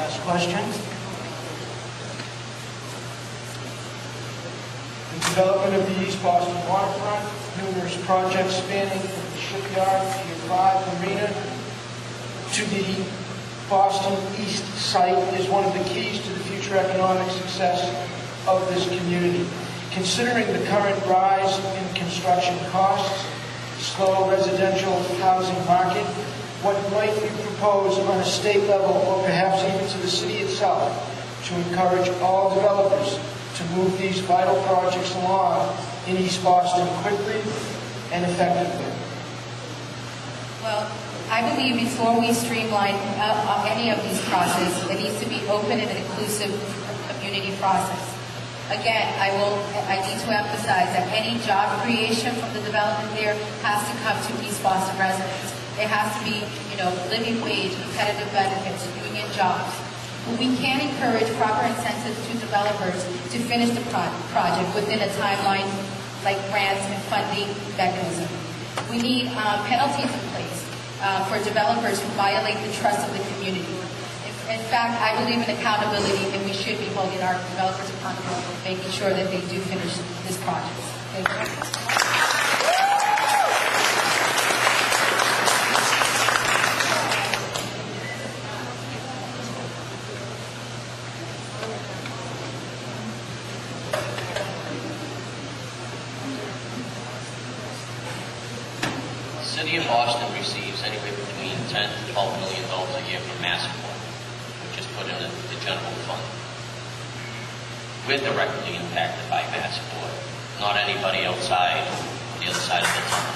Last question. The development of the East Boston Waterfront, numerous projects spanning from the shipyard, Pier 5 Marina, to the Boston East site is one of the keys to the future economic success of this community. Considering the current rise in construction costs, slow residential housing market, what might you propose on a state level or perhaps even to the city itself to encourage all developers to move these vital projects along in East Boston quickly and effectively? Well, I believe before we streamline any of these processes, it needs to be open and an inclusive community process. Again, I need to emphasize that any job creation from the development there has to come to East Boston residents. It has to be, living wage, competitive benefits, union jobs. We can encourage proper incentives to developers to finish the project within a timeline like grants and funding mechanism. We need penalties in place for developers who violate the trust of the community. In fact, I believe in accountability, and we should be holding our developers accountable, making sure that they do finish this project. Thank you. The City of Boston receives anywhere between $10 to $12 million a year from mass support, which is put in the general fund. We're directly impacted by mass support, not anybody outside on the other side of the tunnel.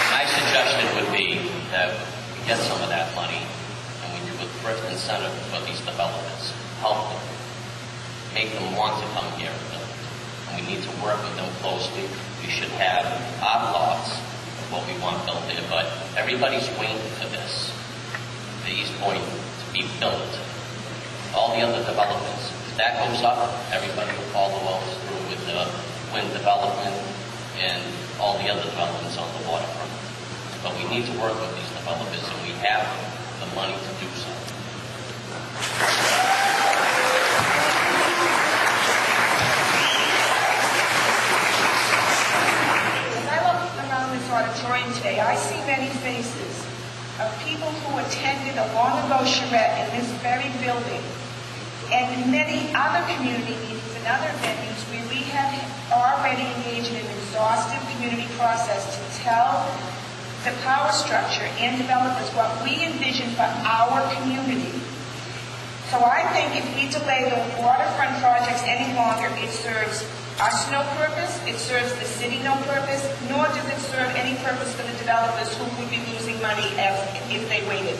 My suggestion would be that we get some of that money and we do a thrift incentive for these developers, help them, make them want to come here and build. We need to work with them closely. We should have our thoughts of what we want built there, but everybody's waiting for this, the East Point, to be built. All the other developments, if that goes up, everybody will follow us through with the wind development and all the other developments on the waterfront. But we need to work with these developers, and we have the money to do so. Auditorium today, I see many faces of people who attended a long ago charrette in this very building and in many other community meetings and other venues where we have already engaged in an exhaustive community process to tell the power structure and developers what we envision for our community. So I think if we delay the waterfront projects any longer, it serves us no purpose, it serves the city no purpose, nor does it serve any purpose for the developers who would be losing money if they waited.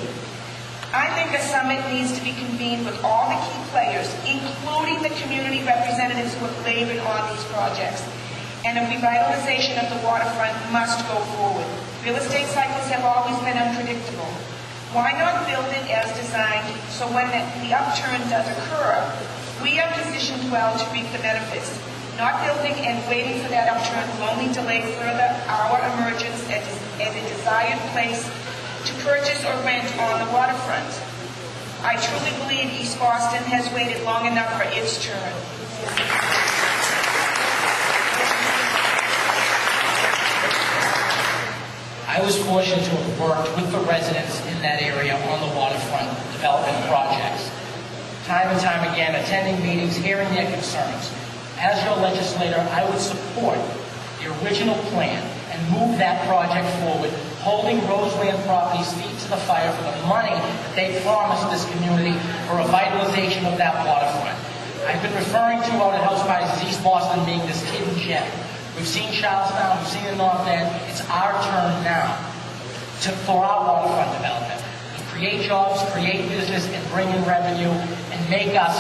I think a summit needs to be convened with all the key players, including the community representatives who have labored on these projects. And a revitalization of the waterfront must go forward. Real estate cycles have always been unpredictable. Why not build it as designed so when the upturn does occur, we are positioned well to reap the benefits? Not building and waiting for that upturn will only delay further our emergence as a desired place to purchase or rent on the waterfront. I truly believe East Boston has waited long enough for its turn. I was fortunate to have worked with the residents in that area on the waterfront development projects. Time and time again, attending meetings, hearing their concerns. As your legislator, I would support the original plan and move that project forward, holding Roseland Properties' feet to the fire for the money that they promised this community for revitalization of that waterfront. I've been referring to out at House Parties as East Boston being this hidden gem. We've seen Charlestown, we've seen the North End. It's our turn now for our waterfront development. To create jobs, create business, and bring in revenue, and make us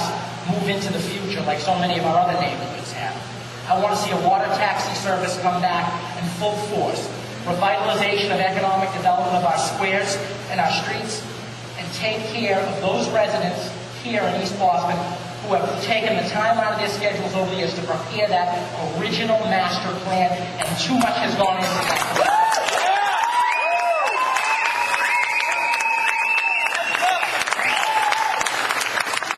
move into the future like so many of our other neighborhoods have. I want to see a water taxi service come back in full force, revitalization of economic development of our squares and our streets, and take care of those residents here in East Boston who have taken the time out of their schedules over the years to prepare that original master plan, and too much has gone into that.